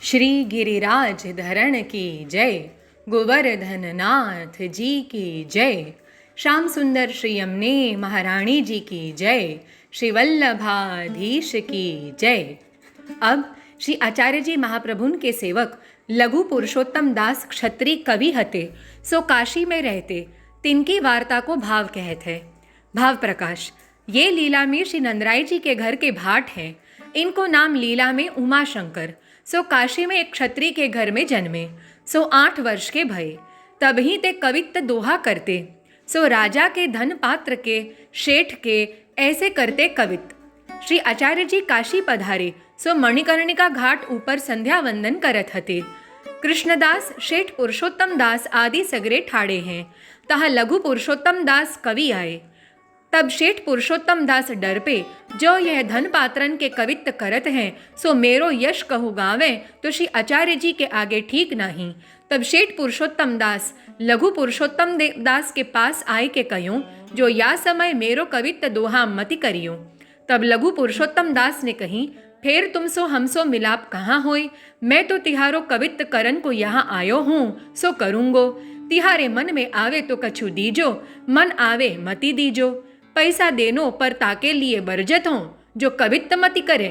श्री गिरिराज धरण की जय, गोवर्धन नाथ जी की जय, श्याम सुंदर श्री यमुने महारानी जी की जय, श्री वल्लभाधीश की जय। अब श्री आचार्य जी महाप्रभुन के सेवक लघु पुरुषोत्तम दास क्षत्रिय कवि हते, सो काशी में रहते। तिनकी वार्ता को भाव कहत है। भाव प्रकाश। ये लीला में श्री नंदराय जी के घर के भाट हैं। इनको नाम लीला में उमा शंकर। सो काशी में एक क्षत्रिय के घर में जन्मे। सो 8 वर्ष के भये। तबही ते कवित्त दोहा करते। सो राजा के धन पात्र के, शेठ के, ऐसे करते कवित्त। श्री आचार्य जी काशी पधारे। सो मणिकर्णिका घाट ऊपर संध्या वंदन करत हते। कृष्णदास, शेठ पुरुषोत्तम दास आदि सगरे ठाड़े हैं। तहाँ लघु पुरुषोत्तम दास कवि आए। तब शेठ पुरुषोत्तम दास डर पे, जो यह धन पात्रन के कवित्त करत हैं, सो मेरो यश कहु गावे, तो श्री आचार्य जी के आगे ठीक नहीं। तब शेठ पुरुषोत्तम दास लघु पुरुषोत्तम दास के पास आए के कह्यों, जो या समय मेरो कवित्त दोहा मति करियो। तब लघु पुरुषोत्तम दास ने कही, फेर तुमसो हमसो मिलाप कहाँ होय। मैं तो तिहारो कवित्त करन को यहाँ आयो हूँ, सो करूँगो। तिहारे मन में आवे तो कछु दीजो, मन आवे मति दीजो। पैसा देनो पर ताके लिए बरजत हो, जो कवित्त मति करे।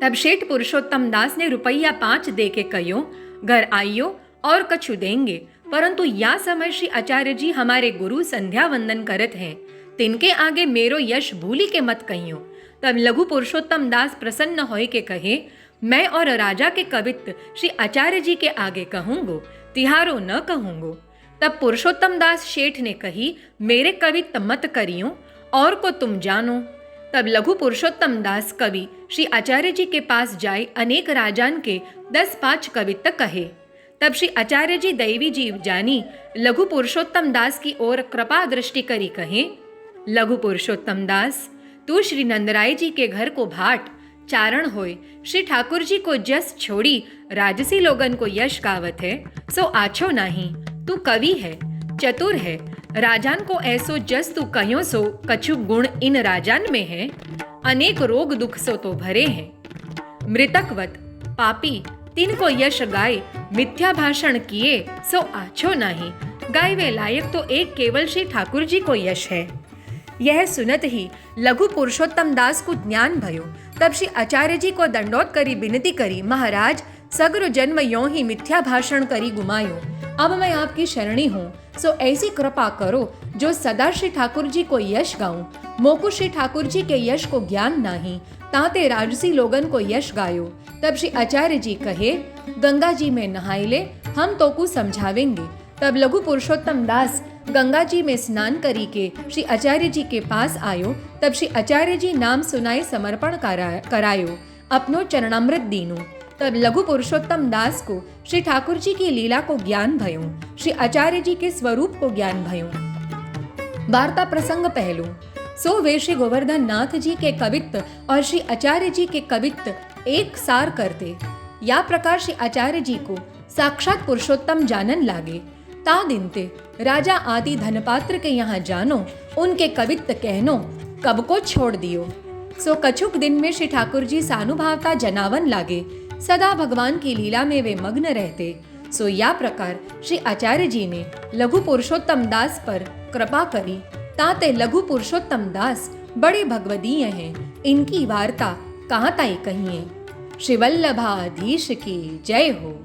तब शेठ पुरुषोत्तम दास ने रुपया 5 दे के कह्यो, घर आइयो और कछु देंगे, परंतु या समय श्री आचार्य जी हमारे गुरु संध्या वंदन करत हैं, तिनके आगे मेरो यश भूली के मत कहियो। तब लघु पुरुषोत्तम दास प्रसन्न होय के कहे, मैं और राजा के कवित्त श्री आचार्य जी के आगे कहूँगो, तिहारो न कहूँगो। तब पुरुषोत्तम दास शेठ ने कही, मेरे कवित्त मत करियो, और को तुम जानो। तब लघु पुरुषोत्तम दास कवि श्री आचार्य जी के पास जाए अनेक राजान के 10-5 कवित्त कहे। तब श्री आचार्य जी दैवी जीव जानी लघु पुरुषोत्तम दास की ओर कृपा दृष्टि करी कहे, लघु पुरुषोत्तम दास, तू श्री नंदराय जी के घर को भाट चारण होय, श्री ठाकुर जी को जस छोड़ी राजसी लोगन को यश गावत है, सो आछो नहीं। तू कवि है, चतुर है, राजान को ऐसो जस तू कहो, सो कछु गुण इन राजान में है। अनेक रोग दुख सो तो भरे हैं। मृतकवत पापी तिन को यश गाय, मिथ्या भाषण किए सो आछो नहीं। गाय वे लायक तो एक केवल श्री ठाकुर जी को यश है। यह सुनत ही लघु पुरुषोत्तम दास को ज्ञान भयो। तब श्री आचार्य जी को दंडोत करी विनती करी, महाराज सग्र जन्म यों ही मिथ्या भाषण करी गुमायो। अब मैं आपकी शरणी हूँ, सो ऐसी कृपा करो जो सदा श्री ठाकुर जी को यश गाऊं। मोकु श्री ठाकुर जी के यश को ज्ञान नहीं, ताते राजसी लोगन को यश गायो। तब श्री आचार्य जी कहे, गंगा जी में नहाई ले, हम तो को समझावेंगे। तब लघु पुरुषोत्तम दास गंगा जी में स्नान करी के श्री आचार्य जी के पास आयो। तब श्री आचार्य जी नाम सुनाए समर्पण करायो, अपनो चरणामृत दीनो। तब लघु पुरुषोत्तम दास को श्री ठाकुर जी की लीला को ज्ञान भयो, श्री आचार्य जी के स्वरूप को ज्ञान भयो। वार्ता प्रसंग पहलू। सो वे श्री गोवर्धन नाथ जी के कवित्त और श्री आचार्य जी के कवित्त एक सार करते। या प्रकार श्री आचार्य जी को साक्षात पुरुषोत्तम जानन लागे। ता दिनते राजा आदि धनपात्र के यहाँ जानो, उनके कवित्त कहनो, कब को छोड़ दियो। सो कछुक दिन में श्री ठाकुर जी सानुभावता जनावन लागे। सदा भगवान की लीला में वे मग्न रहते। सो या प्रकार श्री आचार्य जी ने लघु पुरुषोत्तम दास पर कृपा करी, ताते लघु पुरुषोत्तम दास बड़े भगवदीय हैं। इनकी वार्ता कहाँ ताई कहिए। श्री वल्लभाधीश की जय हो।